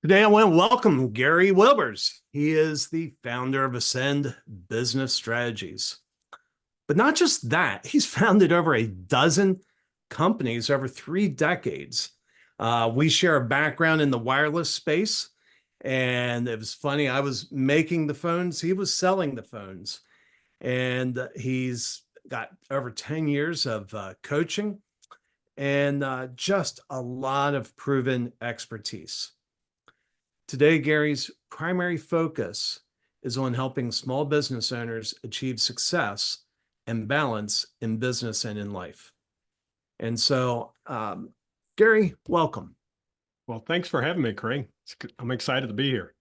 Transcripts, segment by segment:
Today, I want to welcome Gary Wilbers. He is the founder of Ascend Business Strategies. But not just that, he's founded over a dozen companies over 3 decades. We share a background in the wireless space. And it was funny, I was making the phones, he was selling the phones. And he's got over 10 years of coaching and just a lot of proven expertise. Today, Gary's primary focus is on helping small business owners achieve success and balance in business and in life. And so, Gary, welcome. Well, thanks for having me, Craig. I'm excited to be here.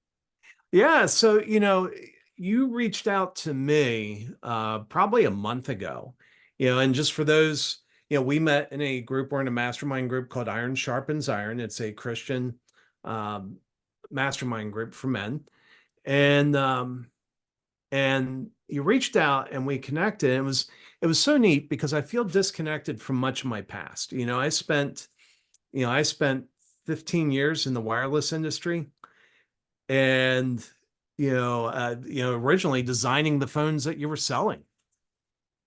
Yeah, so you reached out to me probably a month ago, and just for those, we met in a group. We're in a mastermind group called Iron Sharpens Iron. It's a Christian um, mastermind group for men, and you reached out and we connected. It was so neat because I feel disconnected from much of my past. I spent 15 years in the wireless industry, and originally designing the phones that you were selling.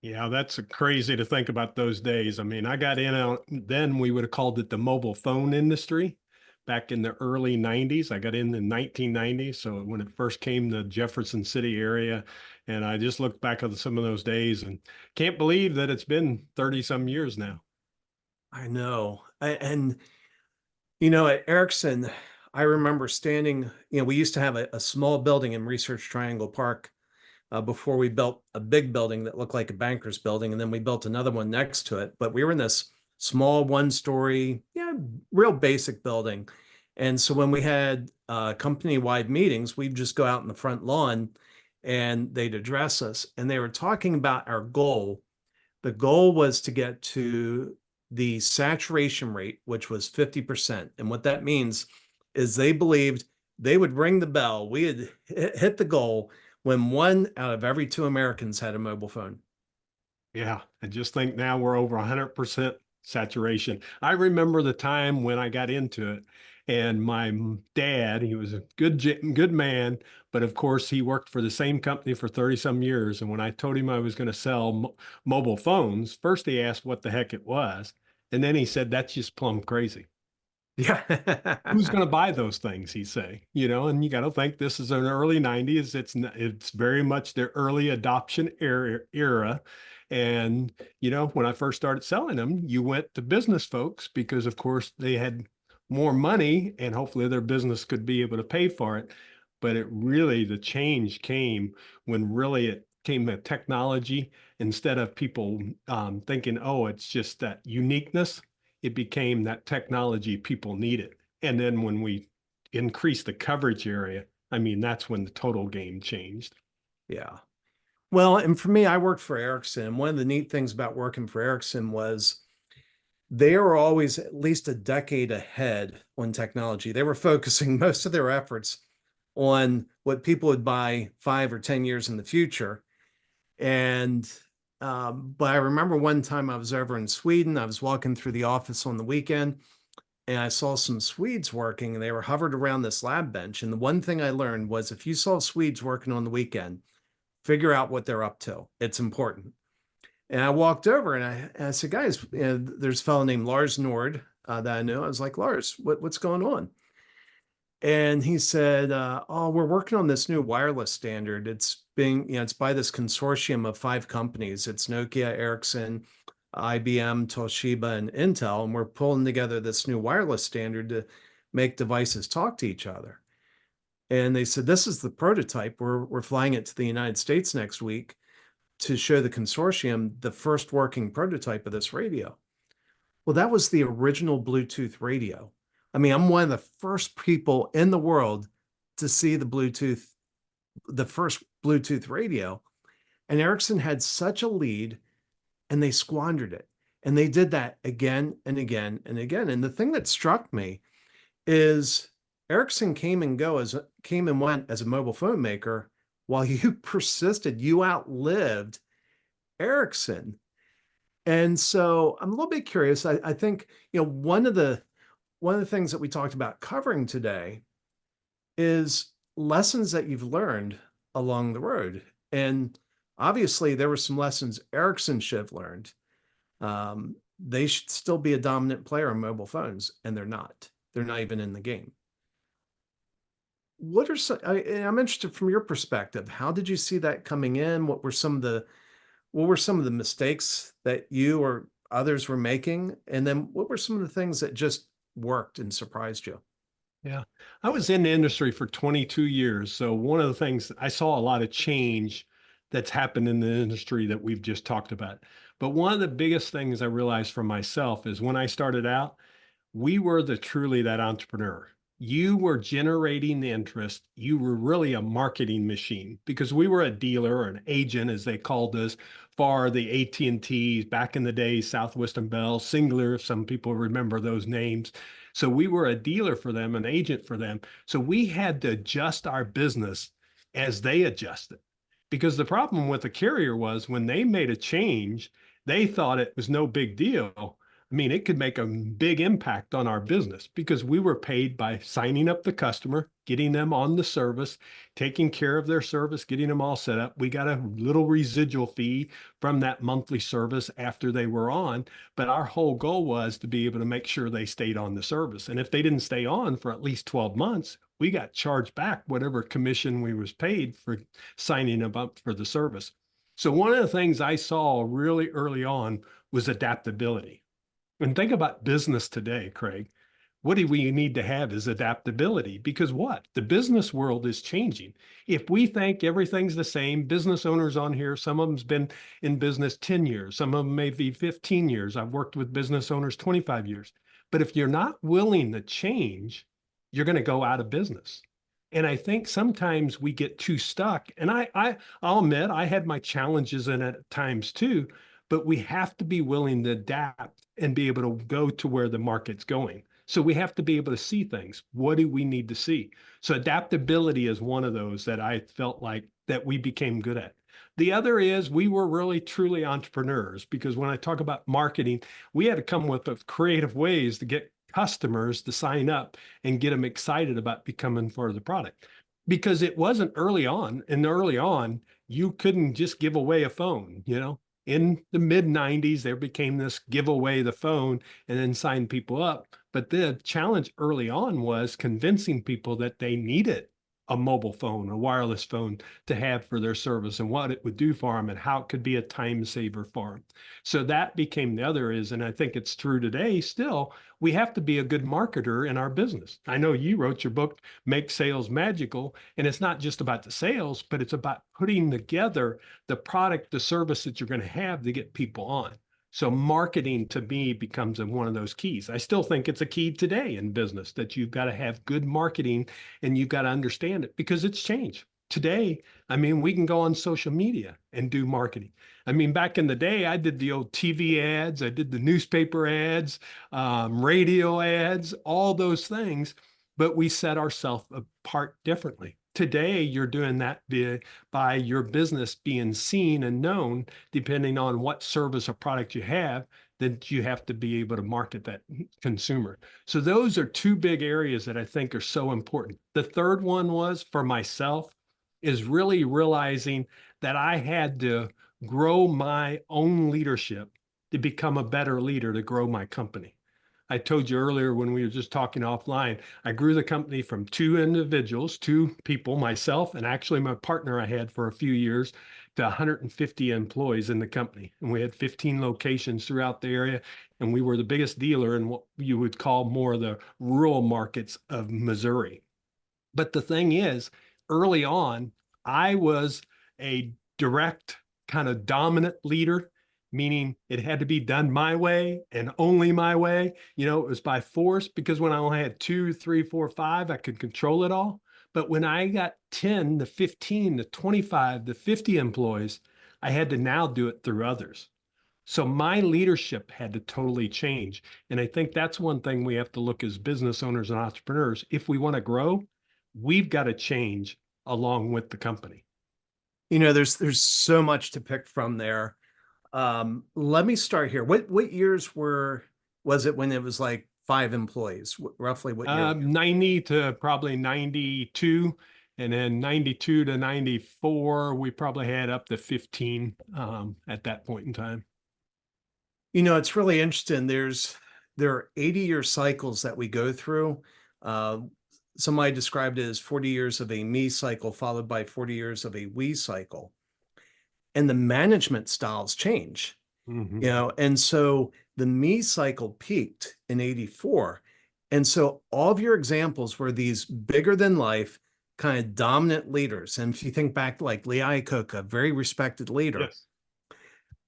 Yeah, that's crazy to think about those days. I mean, I got in then we would have called it the mobile phone industry back in the early 90s. I got in the 1990s. So when it first came to Jefferson City area, and I just looked back at some of those days and can't believe that it's been 30 some years now. I know. And at Ericsson, I remember standing, we used to have a small building in Research Triangle Park before we built a big building that looked like a banker's building. And then we built another one next to it. But we were in this small 1-story, real basic building. And so when we had company-wide meetings, we'd just go out in the front lawn and they'd address us. And they were talking about our goal. The goal was to get to the saturation rate, which was 50%. And what that means is they believed they would ring the bell. We had hit the goal when 1 out of every 2 Americans had a mobile phone. Yeah, I just think now we're over 100% saturation. I remember the time when I got into it, and my dad, he was a good man, but of course he worked for the same company for 30 some years. And when I told him I was going to sell mobile phones, first he asked what the heck it was, and then he said, "That's just plumb crazy. Who's Yeah. going to buy those things?" He say, and you got to think this is an early 90s. It's very much the early adoption era. And, when I first started selling them, you went to business folks because, of course, they had more money and hopefully their business could be able to pay for it. But the change came when really it came to technology. Instead of people thinking, oh, it's just that uniqueness, it became that technology people needed. And then when we increased the coverage area, I mean, that's when the total game changed. Yeah. Well, and for me, I worked for Ericsson. One of the neat things about working for Ericsson was they were always at least a decade ahead on technology. They were focusing most of their efforts on what people would buy 5 or 10 years in the future. And but I remember one time I was over in Sweden. I was walking through the office on the weekend, and I saw some Swedes working, and they were hovered around this lab bench. And the one thing I learned was if you saw Swedes working on the weekend, figure out what they're up to. It's important. And I walked over and I said, guys, there's a fellow named Lars Nord that I knew. I was like, Lars, what's going on? And he said, oh, we're working on this new wireless standard. It's by this consortium of 5 companies. It's Nokia, Ericsson, IBM, Toshiba, and Intel. And we're pulling together this new wireless standard to make devices talk to each other. And they said, this is the prototype. We're flying it to the United States next week to show the consortium the first working prototype of this radio. Well, that was the original Bluetooth radio. I mean, I'm one of the first people in the world to see the first Bluetooth radio. And Ericsson had such a lead and they squandered it. And they did that again and again and again. And the thing that struck me is Ericsson came and went as a mobile phone maker while you persisted. You outlived Ericsson. And so I'm a little bit curious. I think, one of the things that we talked about covering today is lessons that you've learned along the road. And obviously, there were some lessons Ericsson should have learned. They should still be a dominant player on mobile phones, and they're not. They're not even in the game. What are some, I'm interested from your perspective. How did you see that coming in? What were some of the mistakes that you or others were making? And then what were some of the things that just worked and surprised you? Yeah. I was in the industry for 22 years. So one of the things I saw a lot of change that's happened in the industry that we've just talked about. But one of the biggest things I realized for myself is when I started out, we were truly that entrepreneur. You were generating the interest. You were really a marketing machine because we were a dealer or an agent, as they called us, for the AT&Ts back in the day, Southwest and Bell, Singular, if some people remember those names. So we were a dealer for them, an agent for them. So we had to adjust our business as they adjusted. Because the problem with the carrier was when they made a change, they thought it was no big deal. I mean, it could make a big impact on our business because we were paid by signing up the customer, getting them on the service, taking care of their service, getting them all set up. We got a little residual fee from that monthly service after they were on, but our whole goal was to be able to make sure they stayed on the service. And if they didn't stay on for at least 12 months, we got charged back whatever commission we was paid for signing them up for the service. So one of the things I saw really early on was adaptability. And think about business today, Craig. What do we need to have is adaptability because what? The business world is changing. If we think everything's the same, business owners on here, some of them's been in business 10 years, some of them may be 15 years. I've worked with business owners 25 years. But if you're not willing to change, you're going to go out of business. And I think sometimes we get too stuck. And I'll admit I had my challenges in it at times too, but we have to be willing to adapt and be able to go to where the market's going. So we have to be able to see things. What do we need to see? So adaptability is one of those that I felt like that we became good at. The other is we were really truly entrepreneurs because when I talk about marketing, we had to come with creative ways to get customers to sign up and get them excited about becoming part of the product. Because it wasn't early on, and early on, you couldn't just give away a phone, in the mid 90s, there became this give away the phone and then sign people up. But the challenge early on was convincing people that they needed a mobile phone, a wireless phone to have for their service and what it would do for them and how it could be a time saver for them. So that became the other is, and I think it's true today still, we have to be a good marketer in our business. I know you wrote your book, Make Sales Magical, and it's not just about the sales, but it's about putting together the product, the service that you're going to have to get people on. So marketing to me becomes one of those keys. I still think it's a key today in business that you've got to have good marketing and you've got to understand it because it's changed. Today, I mean, we can go on social media and do marketing. I mean, back in the day, I did the old TV ads, I did the newspaper ads, radio ads, all those things, but we set ourselves apart differently. Today, you're doing that by your business being seen and known, depending on what service or product you have, that you have to be able to market that consumer. So those are two big areas that I think are so important. The third one was for myself is really realizing that I had to grow my own leadership to become a better leader to grow my company. I told you earlier when we were just talking offline, I grew the company from two individuals, two people, myself, and actually my partner I had for a few years to 150 employees in the company. And we had 15 locations throughout the area. And we were the biggest dealer in what you would call more of the rural markets of Missouri. But the thing is, early on, I was a direct kind of dominant leader, meaning it had to be done my way and only my way. It was by force because when I only had 2, 3, 4, 5, I could control it all. But when I got 10 to 15 to 25 to 50 employees, I had to now do it through others. So my leadership had to totally change. And I think that's one thing we have to look as business owners and entrepreneurs. If we want to grow, we've got to change along with the company. There's so much to pick from there. Let me start here. What years was it when it was like 5 employees? Roughly what year? 90 to probably 92. And then 92 to 94, we probably had up to 15 at that point in time. It's really interesting. There are 80-year cycles that we go through. Uh, Somebody described it as 40 years of a me cycle followed by 40 years of a we cycle. And the management styles change, Mm-hmm. and so the me cycle peaked in 84. And so all of your examples were these bigger than life kind of dominant leaders. And if you think back, like Lee Iacocca, a very respected leader,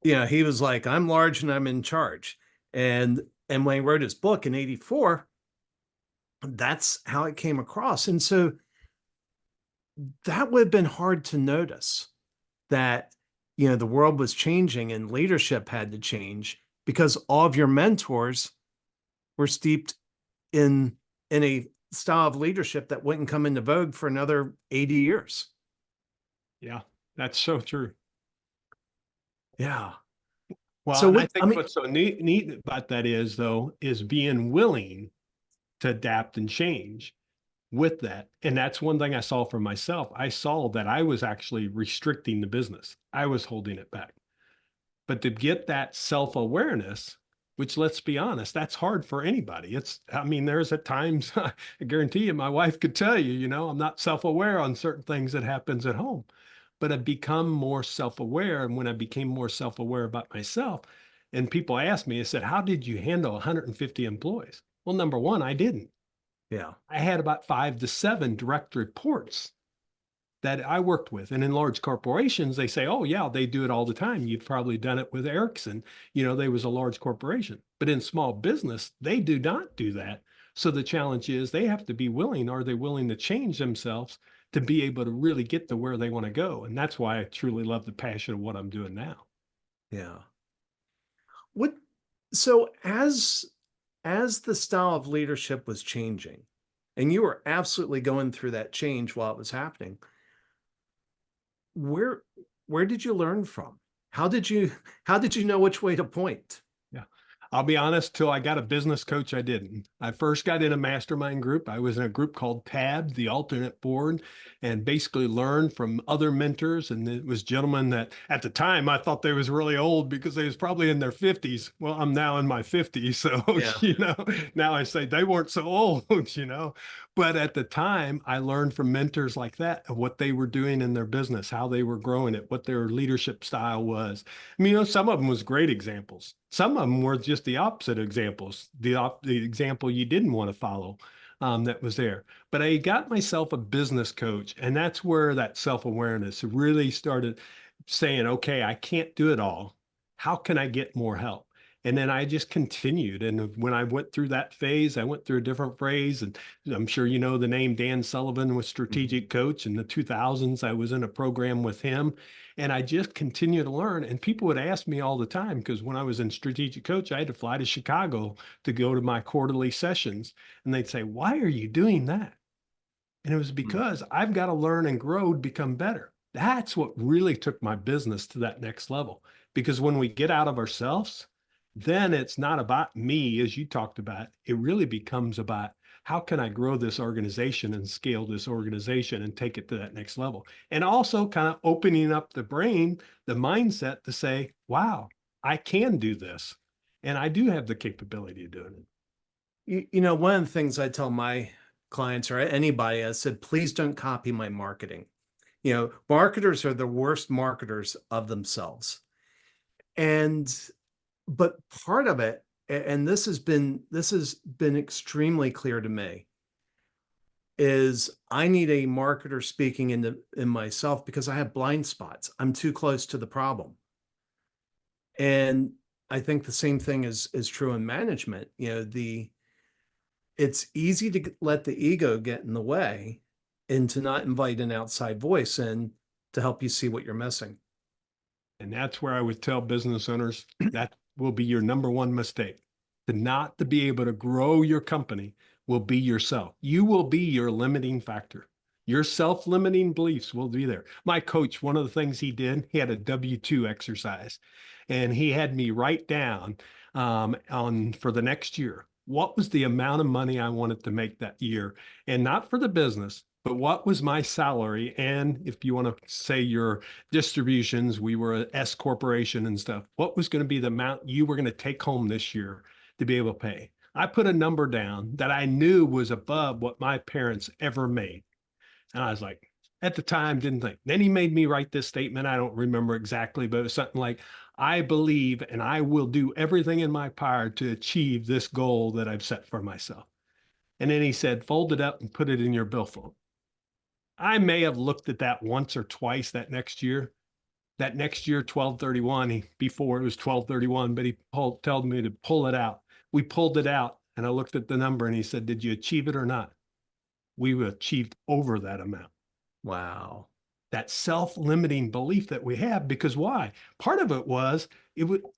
Yes. he was like, I'm large and I'm in charge. And when he wrote his book in 84, that's how it came across. And so that would have been hard to notice that, the world was changing and leadership had to change because all of your mentors were steeped in a style of leadership that wouldn't come into vogue for another 80 years. Yeah, that's so true. Yeah. Well, So and I what, I think mean, what's so neat about that is, though, is being willing to adapt and change with that. And that's one thing I saw for myself. I saw that I was actually restricting the business. I was holding it back. But to get that self-awareness, which let's be honest, that's hard for anybody. I mean, there's at times, I guarantee you, my wife could tell you, I'm not self-aware on certain things that happens at home, but I've become more self-aware. And when I became more self-aware about myself, and people ask me, I said, how did you handle 150 employees? Well, number one, I didn't. yeah, I had about 5 to 7 direct reports that I worked with. And in large corporations, they say, oh, yeah, they do it all the time. You've probably done it with Ericsson. They was a large corporation. But in small business, they do not do that. So the challenge is they have to be willing. Are they willing to change themselves to be able to really get to where they want to go? And that's why I truly love the passion of what I'm doing now. yeah. What, so as the style of leadership was changing, and you were absolutely going through that change while it was happening, where where did you learn from? How did you know which way to point? Yeah. I'll be honest, till I got a business coach, I didn't. I first got in a mastermind group. I was in a group called TAB, the alternate board, and basically learned from other mentors. And it was gentlemen that at the time I thought they was really old because they was probably in their 50s. Well, I'm now in my 50s. So, Yeah. now I say they weren't so old. But at the time, I learned from mentors like that of what they were doing in their business, how they were growing it, what their leadership style was. I mean, some of them was great examples. Some of them were just the opposite examples, the example you didn't want to follow that was there. But I got myself a business coach, and that's where that self-awareness really started saying, okay, I can't do it all. How can I get more help? And then I just continued. And when I went through that phase, I went through a different phase. And I'm sure you know the name Dan Sullivan was Mhm. strategic coach in the 2000s. I was in a program with him. And I just continue to learn. And people would ask me all the time, because when I was in strategic coach, I had to fly to Chicago to go to my quarterly sessions. And they'd say, why are you doing that? And it was Mm. because I've got to learn and grow to become better. That's what really took my business to that next level. Because when we get out of ourselves, then it's not about me, as you talked about. It really becomes about how can I grow this organization and scale this organization and take it to that next level. And also kind of opening up the brain, the mindset to say, wow, I can do this. And I do have the capability of doing it. One of the things I tell my clients or anybody, I said, please don't copy my marketing. Marketers are the worst marketers of themselves. And but part of it, and this has been extremely clear to me, is I need a marketer speaking in myself because I have blind spots. I'm too close to the problem. And I think the same thing is true in management. It's easy to let the ego get in the way and to not invite an outside voice in to help you see what you're missing. And that's where I would tell business owners that will be your number one mistake. To be able to grow your company will be yourself. You will be your limiting factor. Your self-limiting beliefs will be there. My coach, one of the things he did, he had a W-2 exercise, and he had me write down on for the next year, what was the amount of money I wanted to make that year, and not for the business, but what was my salary. And if you want to say your distributions, we were a S corporation and stuff, what was going to be the amount you were going to take home this year to be able to pay? I put a number down that I knew was above what my parents ever made. And I was like, at the time, didn't think. Then he made me write this statement. I don't remember exactly, but it was something like, I believe and I will do everything in my power to achieve this goal that I've set for myself. And then he said, fold it up and put it in your billfold. I may have looked at that once or twice that next year. That next year, 1231, before it was 1231, but he told me to pull it out. We pulled it out and I looked at the number and he said, did you achieve it or not? We achieved over that amount. Wow. That self-limiting belief that we have, because why? Part of it was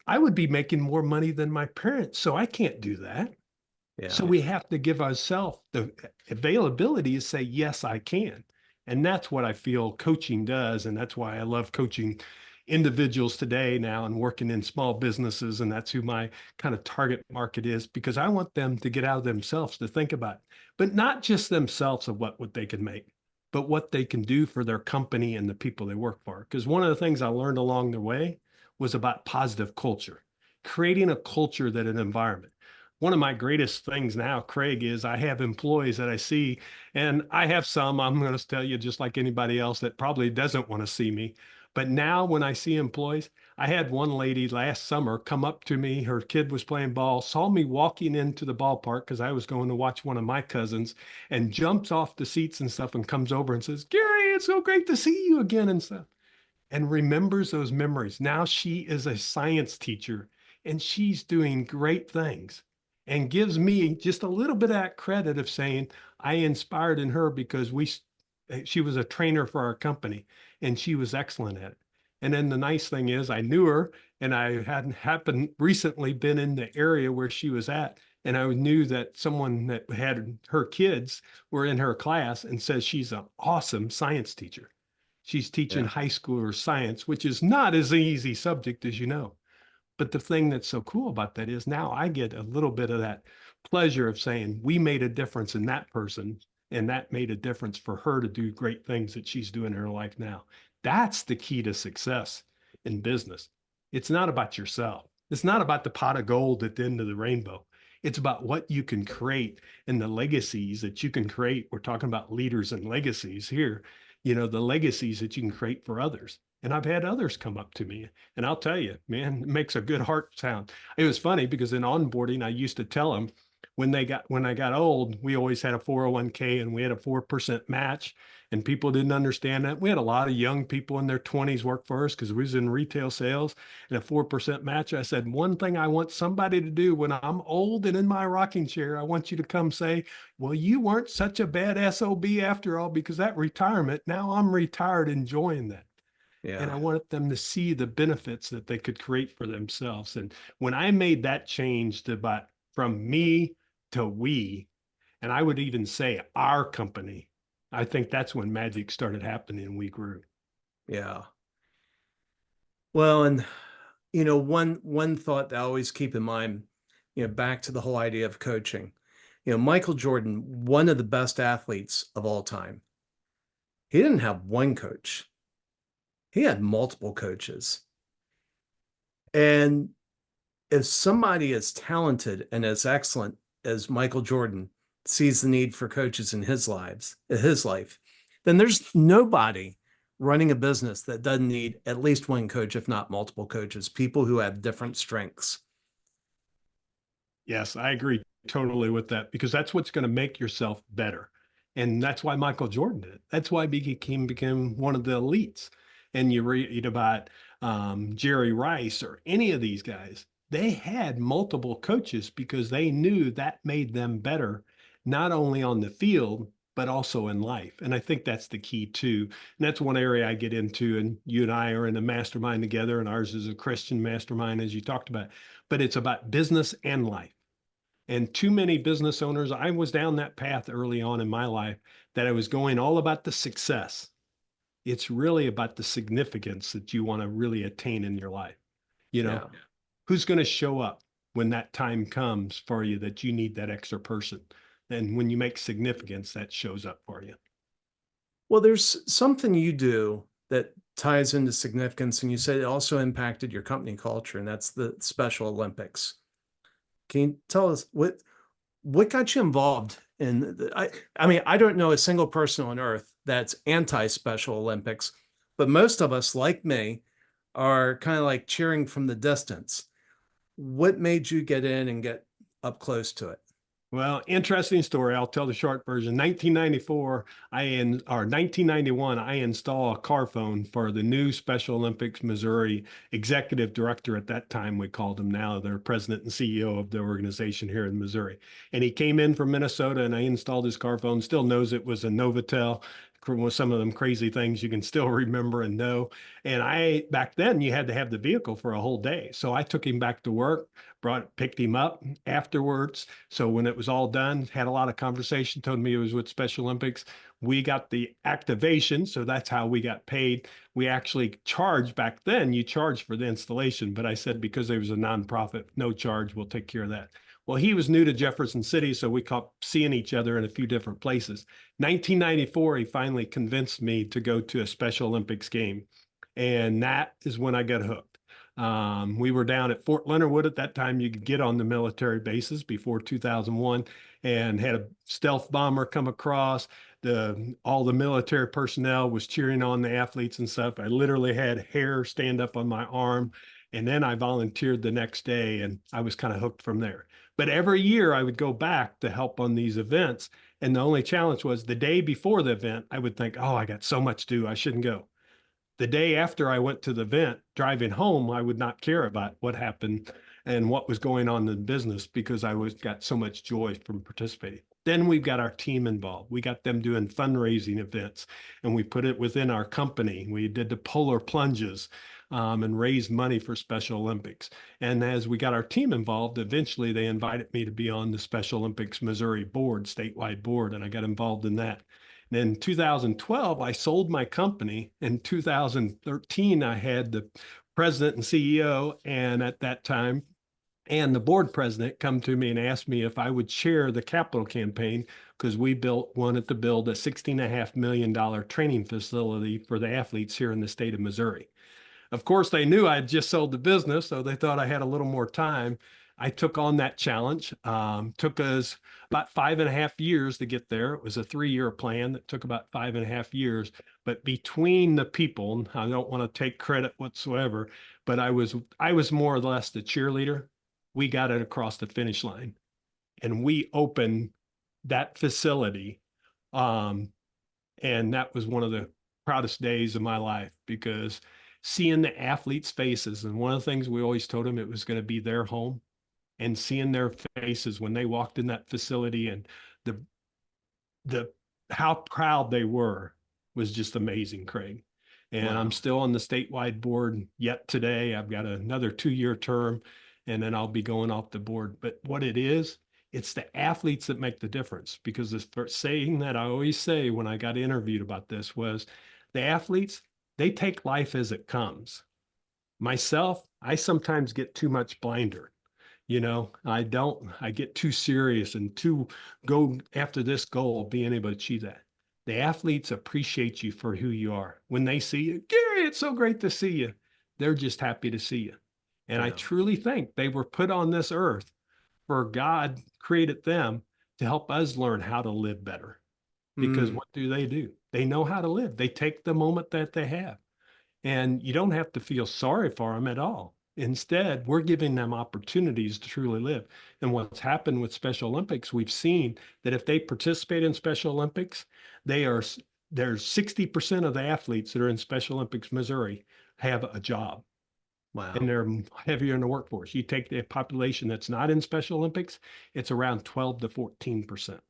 I would be making more money than my parents, so I can't do that. So Yeah. we have to give ourselves the availability to say, yes, I can. And that's what I feel coaching does. And that's why I love coaching individuals today now and working in small businesses. And that's who my kind of target market is, because I want them to get out of themselves to think about, but not just themselves of what they can make, but what they can do for their company and the people they work for. Because one of the things I learned along the way was about positive culture, creating a culture that an environment. One of my greatest things now, Craig, is I have employees that I see, and I have some, I'm going to tell you, just like anybody else, that probably doesn't want to see me. But now when I see employees, I had one lady last summer come up to me. Her kid was playing ball, saw me walking into the ballpark because I was going to watch one of my cousins, and jumps off the seats and stuff and comes over and says, Gary, it's so great to see you again and stuff, and remembers those memories. Now she is a science teacher and she's doing great things and gives me just a little bit of that credit of saying I inspired in her because she was a trainer for our company and she was excellent at it. And then the nice thing is I knew her and I hadn't happened recently been in the area where she was at. And I knew that someone that had her kids were in her class and says she's an awesome science teacher. She's teaching Yeah. high schoolers science, which is not as easy subject as you know. But the thing that's so cool about that is now I get a little bit of that pleasure of saying we made a difference in that person, and that made a difference for her to do great things that she's doing in her life now. That's the key to success in business. It's not about yourself. It's not about the pot of gold at the end of the rainbow. It's about what you can create and the legacies that you can create. We're talking about leaders and legacies here, the legacies that you can create for others. And I've had others come up to me, and I'll tell you, man, it makes a good heart sound. It was funny because in onboarding, I used to tell them when I got old, we always had a 401k and we had a 4% match, and people didn't understand that. We had a lot of young people in their 20s work for us because we was in retail sales, and a 4% match. I said, one thing I want somebody to do when I'm old and in my rocking chair, I want you to come say, well, you weren't such a bad SOB after all, because that retirement, now I'm retired enjoying that. And I Yeah. wanted them to see the benefits that they could create for themselves. And when I made that change to about from me to we, and I would even say our company, I think that's when magic started happening and we grew. Yeah. Well, and one thought that I always keep in mind, back to the whole idea of coaching. Michael Jordan, one of the best athletes of all time, he didn't have one coach. He had multiple coaches. And if somebody as talented and as excellent as Michael Jordan sees the need for coaches in his life, then there's nobody running a business that doesn't need at least one coach, if not multiple coaches, people who have different strengths. Yes, I agree totally with that, because that's what's going to make yourself better. And that's why Michael Jordan did it. That's why he became one of the elites. And you read about Jerry Rice or any of these guys, they had multiple coaches because they knew that made them better, not only on the field, but also in life. And I think that's the key too. And that's one area I get into. And you and I are in a mastermind together, and ours is a Christian mastermind, as you talked about. But it's about business and life. And too many business owners, I was down that path early on in my life, that I was going all about the success. It's really about the significance that you want to really attain in your life. You know, Yeah. who's going to show up? when that time comes for you that you need that extra person. And when you make significance, that shows up for you. Well, there's something you do that ties into significance, and you said it also impacted your company culture, and that's the Special Olympics. Can you tell us what got you involved in I mean, I don't know a single person on earth that's anti-Special Olympics, but most of us, like me, are kind of like cheering from the distance. What made you get in and get up close to it? Well, interesting story. I'll tell the short version. 1994, or 1991, I install a car phone for the new Special Olympics Missouri executive director at that time. We called him now. They're president and CEO of the organization here in Missouri. And he came in from Minnesota, and I installed his car phone. Still knows it was a Novatel. With some of them crazy things you can still remember and know. And back then, you had to have the vehicle for a whole day. So I took him back to work, picked him up afterwards. So when it was all done, had a lot of conversation, told me it was with Special Olympics. We got the activation, so that's how we got paid. We actually charged back then, you charged for the installation, but I said because it was a nonprofit, no charge, we'll take care of that. Well, he was new to Jefferson City, so we kept seeing each other in a few different places. 1994, he finally convinced me to go to a Special Olympics game. And that is when I got hooked. We were down at Fort Leonard Wood at that time. You could get on the military bases before 2001, and had a stealth bomber come across. All the military personnel was cheering on the athletes and stuff. I literally had hair stand up on my arm. And then I volunteered the next day, and I was kind of hooked from there. But every year I would go back to help on these events. And the only challenge was the day before the event, I would think, oh, I got so much to do, I shouldn't go. The day after I went to the event, driving home, I would not care about what happened and what was going on in the business because got so much joy from participating. Then we've got our team involved. We got them doing fundraising events, and we put it within our company. We did the polar plunges and raised money for Special Olympics. And as we got our team involved, eventually they invited me to be on the Special Olympics Missouri board, statewide board, and I got involved in that. In 2012, I sold my company. In 2013, I had the president and CEO, and at that time, and the board president come to me and asked me if I would chair the capital campaign because we wanted to build a $16.5 million training facility for the athletes here in the state of Missouri. Of course, they knew I had just sold the business, so they thought I had a little more time. I took on that challenge. Took us about 5.5 years to get there. It was a 3-year plan that took about 5.5 years. But between the people, I don't want to take credit whatsoever, but I was more or less the cheerleader. We got it across the finish line, and we opened that facility. And that was one of the proudest days of my life because seeing the athletes' faces, and one of the things we always told them, it was going to be their home, and seeing their faces when they walked in that facility and the how proud they were was just amazing, Craig. And Wow. I'm still on the statewide board yet today. I've got another 2-year term, and then I'll be going off the board. But what it is, it's the athletes that make the difference. Because the first saying that I always say when I got interviewed about this was the athletes, they take life as it comes. Myself, I sometimes get too much blinder. I get too serious and too go after this goal, being able to achieve that. The athletes appreciate you for who you are. When they see you, Gary, it's so great to see you. They're just happy to see you. And I Yeah. truly think they were put on this earth for God created them to help us learn how to live better. Because Mm, what do? They know how to live. They take the moment that they have. And you don't have to feel sorry for them at all. Instead, we're giving them opportunities to truly live. And what's happened with Special Olympics, we've seen that if they participate in Special Olympics, there's 60% of the athletes that are in Special Olympics Missouri have a job, and wow. they're heavier in the workforce. You take the population that's not in Special Olympics, it's around 12 to 14%.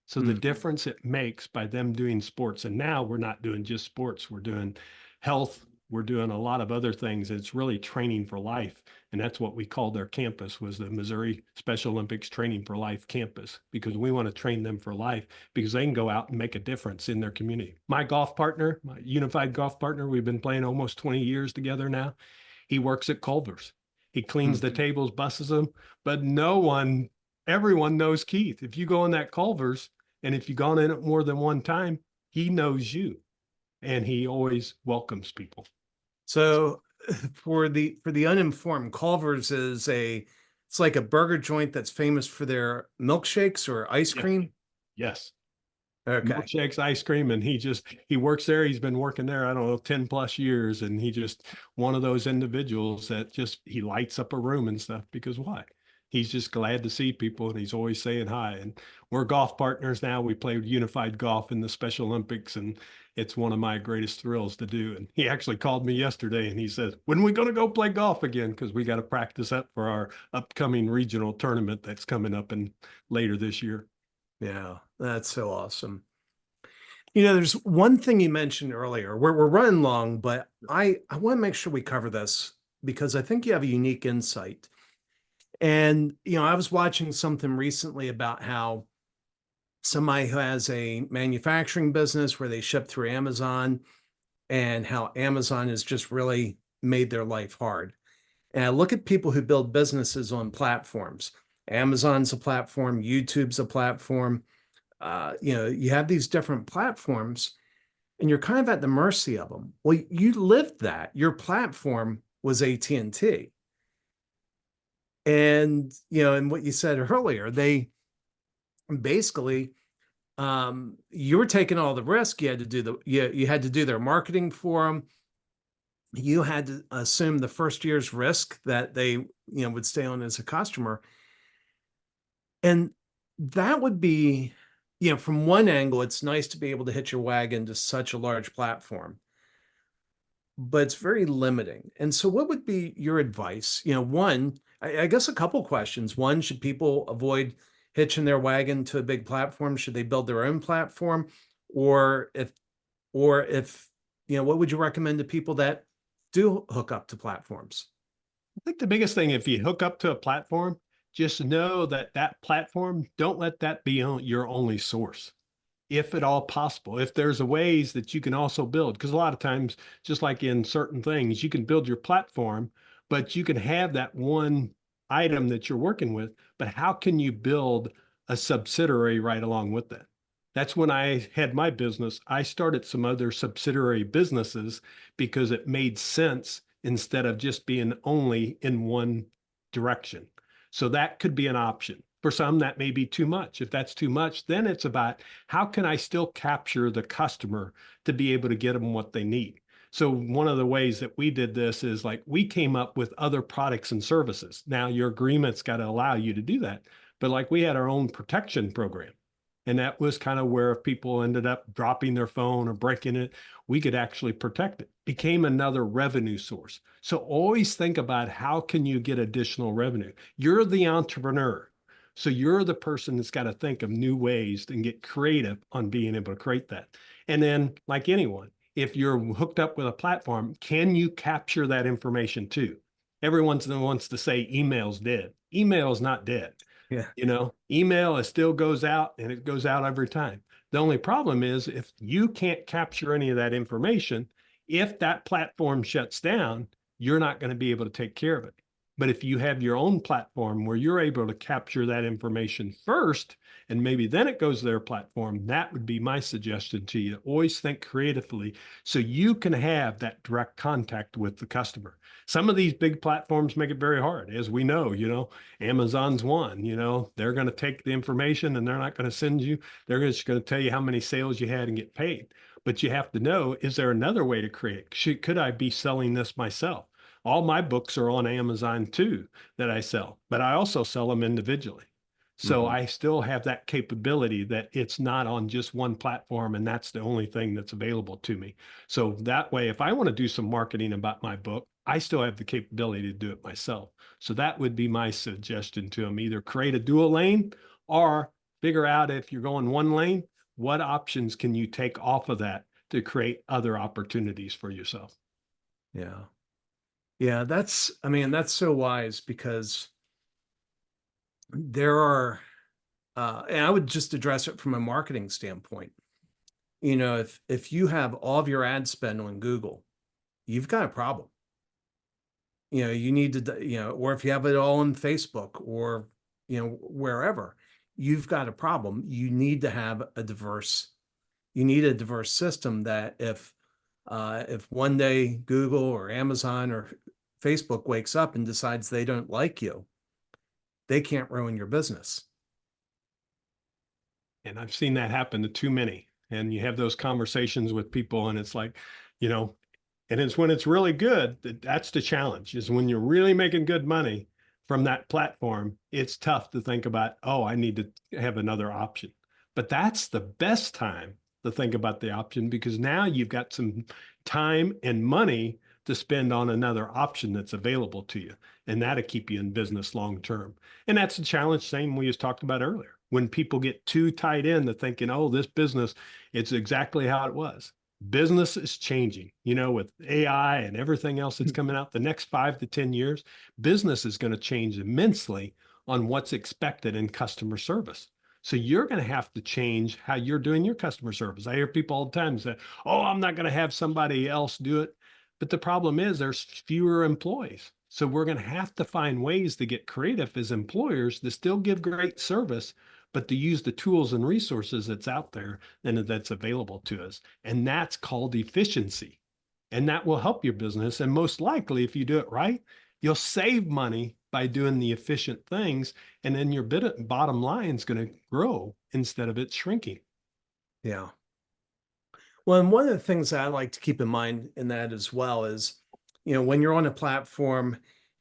So the Mm. difference it makes by them doing sports, and now we're not doing just sports, we're doing health, we're doing a lot of other things. It's really training for life. And that's what we called our campus, was the Missouri Special Olympics Training for Life campus, because we want to train them for life because they can go out and make a difference in their community. My golf partner, my unified golf partner, we've been playing almost 20 years together now. He works at Culver's. He cleans the Mhm. tables, busses them, but everyone knows Keith. If you go in that Culver's and if you've gone in it more than one time, he knows you and he always welcomes people. So for the uninformed, Culver's is it's like a burger joint that's famous for their milkshakes or ice Yeah. cream. Yes. Okay. Milkshakes, ice cream, and he works there. He's been working there, I don't know, 10 plus years. And he just one of those individuals that just he lights up a room and stuff because why? He's just glad to see people and he's always saying hi. And we're golf partners now. We play unified golf in the Special Olympics, and it's one of my greatest thrills to do. And he actually called me yesterday and he says, when are we going to go play golf again? Because we got to practice that for our upcoming regional tournament that's coming up in later this year. Yeah, that's so awesome. There's one thing you mentioned earlier. We're running long, but I want to make sure we cover this because I think you have a unique insight. And I was watching something recently about how somebody who has a manufacturing business where they ship through Amazon and how Amazon has just really made their life hard. And I look at people who build businesses on platforms. Amazon's a platform, YouTube's a platform. You have these different platforms and you're kind of at the mercy of them. Well, you lived that. Your platform was AT&T. And what you said earlier, they basically you were taking all the risk. You had to do their marketing for them. You had to assume the first year's risk that they would stay on as a customer. And that would be, from one angle, it's nice to be able to hitch your wagon to such a large platform, but it's very limiting. And so, what would be your advice? One, I guess a couple questions. One, should people avoid hitching their wagon to a big platform? Should they build their own platform? Or if, what would you recommend to people that do hook up to platforms? I think the biggest thing, if you hook up to a platform, just know that that platform, don't let that be your only source. If at all possible, if there's a ways that you can also build, because a lot of times, just like in certain things, you can build your platform, but you can have that one item that you're working with. But how can you build a subsidiary right along with that? That's when I had my business. I started some other subsidiary businesses because it made sense instead of just being only in one direction. So that could be an option. For some, that may be too much. If that's too much, then it's about how can I still capture the customer to be able to get them what they need. So one of the ways that we did this is like we came up with other products and services. Now your agreement's got to allow you to do that, but like we had our own protection program. And that was kind of where if people ended up dropping their phone or breaking it, we could actually protect it. Became another revenue source. So always think about how can you get additional revenue. You're the entrepreneur. So you're the person that's got to think of new ways and get creative on being able to create that. And then, like anyone, if you're hooked up with a platform, can you capture that information too? Everyone wants to say email's dead. Email is not dead. Yeah. Email it still goes out and it goes out every time. The only problem is if you can't capture any of that information, if that platform shuts down, you're not going to be able to take care of it. But if you have your own platform where you're able to capture that information first, and maybe then it goes to their platform, that would be my suggestion to you. Always think creatively so you can have that direct contact with the customer. Some of these big platforms make it very hard, as we know, Amazon's one, they're going to take the information and they're not going to send you, they're just going to tell you how many sales you had and get paid. But you have to know, is there another way to create? Could I be selling this myself? All my books are on Amazon too that I sell, but I also sell them individually. So Mhm. I still have that capability that it's not on just one platform and that's the only thing that's available to me. So that way, if I want to do some marketing about my book, I still have the capability to do it myself. So that would be my suggestion to them. Either create a dual lane or figure out if you're going one lane, what options can you take off of that to create other opportunities for yourself? Yeah. Yeah, that's so wise because there are, and I would just address it from a marketing standpoint. If you have all of your ad spend on Google, you've got a problem. you need to, or if you have it all on Facebook or, wherever, you've got a problem. You need to have you need a diverse system that if one day Google or Amazon or Facebook wakes up and decides they don't like you, they can't ruin your business. And I've seen that happen to too many. And you have those conversations with people, and it's like, you know, and it's when it's really good that's the challenge, is when you're really making good money from that platform. It's tough to think about, oh, I need to have another option. But that's the best time to think about the option, because now you've got some time and money to spend on another option that's available to you. And that'll keep you in business long term. And that's the challenge, same we just talked about earlier. When people get too tied in to thinking, oh, this business, it's exactly how it was. Business is changing, with AI and everything else that's coming out the next 5 to 10 years. Business is going to change immensely on what's expected in customer service. So you're going to have to change how you're doing your customer service. I hear people all the time say, oh, I'm not going to have somebody else do it. But the problem is there's fewer employees. So we're going to have to find ways to get creative as employers to still give great service, but to use the tools and resources that's out there and that's available to us. And that's called efficiency. And that will help your business. And most likely, if you do it right, you'll save money by doing the efficient things. And then your bottom line is going to grow instead of it shrinking. Yeah. Well, and one of the things that I like to keep in mind in that as well is, when you're on a platform,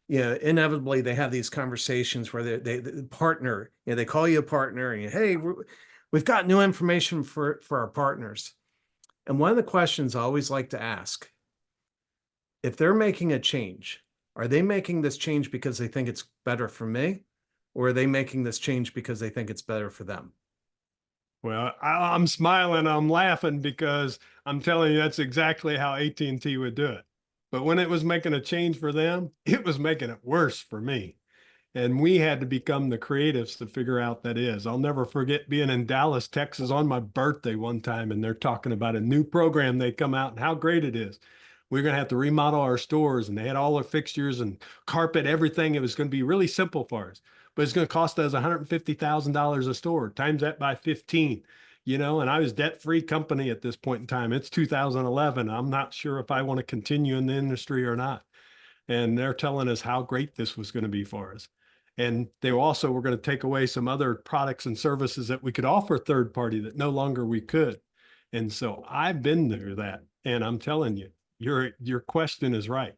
inevitably they have these conversations where they partner, they call you a partner and hey, we've got new information for our partners. And one of the questions I always like to ask, if they're making a change, are they making this change because they think it's better for me? Or are they making this change because they think it's better for them? Well, I'm smiling, I'm laughing, because I'm telling you that's exactly how AT&T would do it. But when it was making a change for them, it was making it worse for me. And we had to become the creatives to figure out that is. I'll never forget being in Dallas, Texas on my birthday one time, and they're talking about a new program they come out and how great it is. We're going to have to remodel our stores, and they had all our fixtures and carpet, everything. It was going to be really simple for us, but it's going to cost us $150,000 a store, times that by 15, and I was debt-free company at this point in time. It's 2011. I'm not sure if I want to continue in the industry or not. And they're telling us how great this was going to be for us. And they also were going to take away some other products and services that we could offer third party that no longer we could. And so I've been through that. And I'm telling you, your question is right.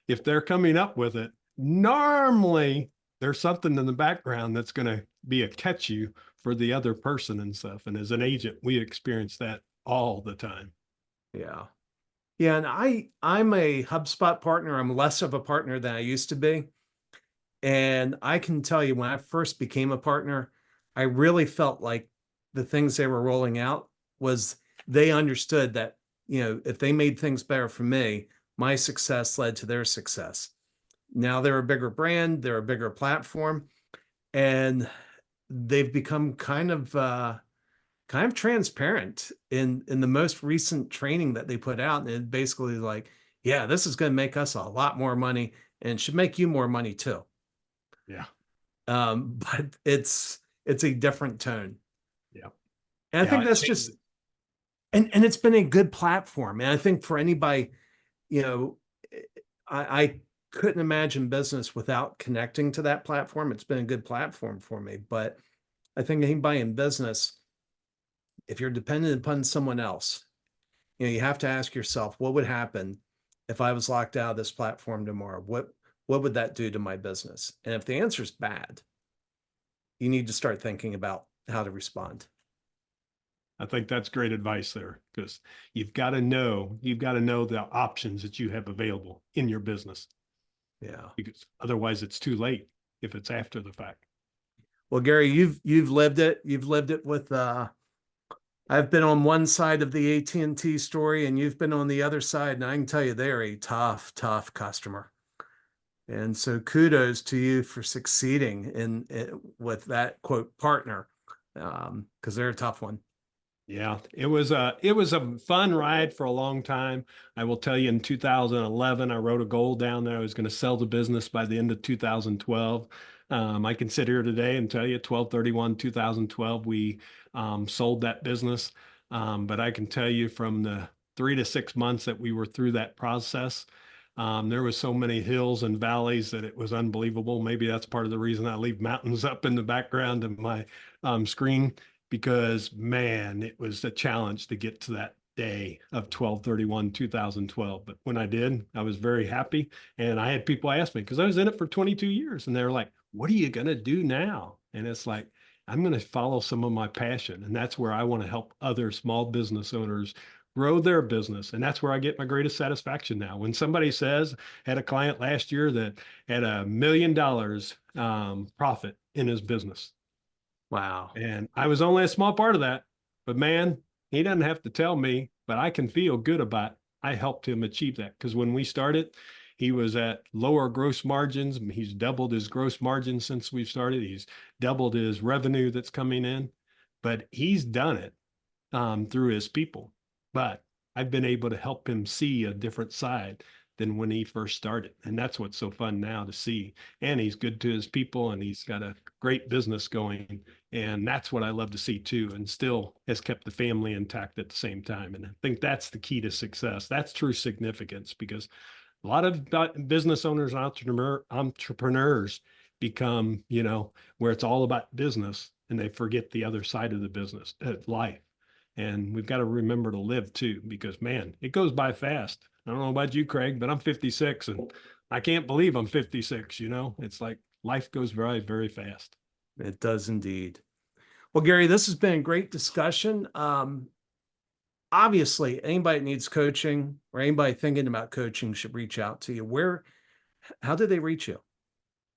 If they're coming up with it, normally there's something in the background that's going to be a catch you for the other person and stuff. And as an agent, we experience that all the time. Yeah. Yeah. And I'm a HubSpot partner. I'm less of a partner than I used to be. And I can tell you, when I first became a partner, I really felt like the things they were rolling out was they understood that, if they made things better for me, my success led to their success. Now they're a bigger brand, they're a bigger platform, and they've become kind of transparent in the most recent training that they put out. And it basically like, yeah, this is going to make us a lot more money and should make you more money too. Yeah. But it's a different tone. Yeah. And I Yeah. think that's just, and it's been a good platform. And I think for anybody, you know, I couldn't imagine business without connecting to that platform. It's been a good platform for me. But I think anybody in business, if you're dependent upon someone else, you have to ask yourself, what would happen if I was locked out of this platform tomorrow? What would that do to my business? And if the answer is bad, you need to start thinking about how to respond. I think that's great advice there, because you've got to know the options that you have available in your business, Yeah. because otherwise it's too late if it's after the fact. Well, Gary, you've lived it. You've lived it with I've been on one side of the AT&T story and you've been on the other side, and I can tell you they're a tough, tough customer. And so kudos to you for succeeding in with that quote partner, because they're a tough one. Yeah, it was a fun ride for a long time. I will tell you, in 2011, I wrote a goal down there. I was going to sell the business by the end of 2012. I can sit here today and tell you, 12/31/2012, we sold that business. But I can tell you, from the 3 to 6 months that we were through that process, there was so many hills and valleys that it was unbelievable. Maybe that's part of the reason I leave mountains up in the background of my screen, because man, it was a challenge to get to that day of 12/31/2012. But when I did, I was very happy. And I had people ask me, because I was in it for 22 years, and they're like, what are you going to do now? And it's like, I'm going to follow some of my passion. And that's where I want to help other small business owners grow their business. And that's where I get my greatest satisfaction now. When somebody says, had a client last year that had $1 million profit in his business. Wow. And I was only a small part of that. But man, he doesn't have to tell me, but I can feel good about I helped him achieve that. Because when we started, he was at lower gross margins. He's doubled his gross margin since we've started. He's doubled his revenue that's coming in, but he's done it through his people. But I've been able to help him see a different side than when he first started. And that's what's so fun now to see. And he's good to his people, and he's got a great business going. And that's what I love to see too, and still has kept the family intact at the same time. And I think that's the key to success. That's true significance, because a lot of business owners, entrepreneurs become, where it's all about business, and they forget the other side of the business, life. And we've got to remember to live too, because man, it goes by fast. I don't know about you, Craig, but I'm 56 and I can't believe I'm 56. It's like life goes very, very fast. It does indeed. Well, Gary, this has been a great discussion. Obviously, anybody that needs coaching or anybody thinking about coaching should reach out to you. How do they reach you?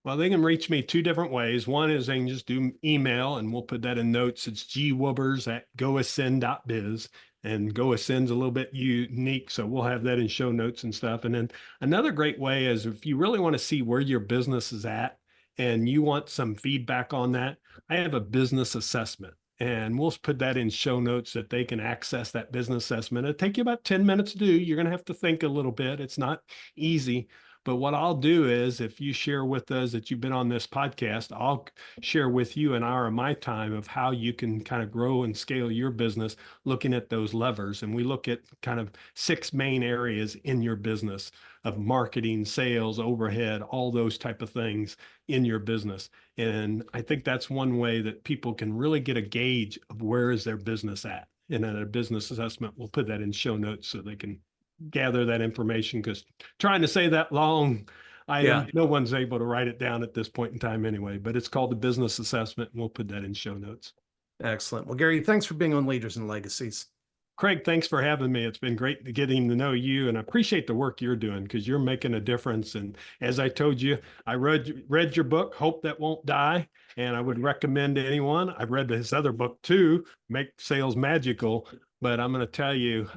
Well, they can reach me two different ways. One is they can just do email, and we'll put that in notes. It's gwilbers@goascend.biz. And GoAscend's a little bit unique, so we'll have that in show notes and stuff. And then another great way is, if you really want to see where your business is at and you want some feedback on that, I have a business assessment. And we'll put that in show notes that they can access that business assessment. It'll take you about 10 minutes to do. You're going to have to think a little bit. It's not easy. But what I'll do is, if you share with us that you've been on this podcast, I'll share with you an hour of my time of how you can kind of grow and scale your business, looking at those levers. And we look at kind of 6 main areas in your business of marketing, sales, overhead, all those type of things in your business. And I think that's one way that people can really get a gauge of where is their business at. And then a business assessment, we'll put that in show notes so they can gather that information, because trying to say that long item, no one's able to write it down at this point in time anyway, but it's called the business assessment, and we'll put that in show notes. Excellent. Well, Gary, thanks for being on Leaders and Legacies. Craig, thanks for having me. It's been great getting to know you, and I appreciate the work you're doing, because you're making a difference. And as I told you, I read your book, Hope That Won't Die, and I would recommend to anyone. I've read his other book too, Make Sales Magical. But I'm going to tell you,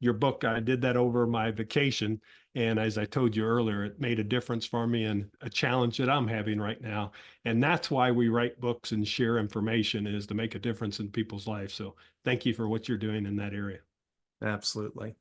your book, I did that over my vacation. And as I told you earlier, it made a difference for me, and a challenge that I'm having right now. And that's why we write books and share information, is to make a difference in people's lives. So thank you for what you're doing in that area. Absolutely.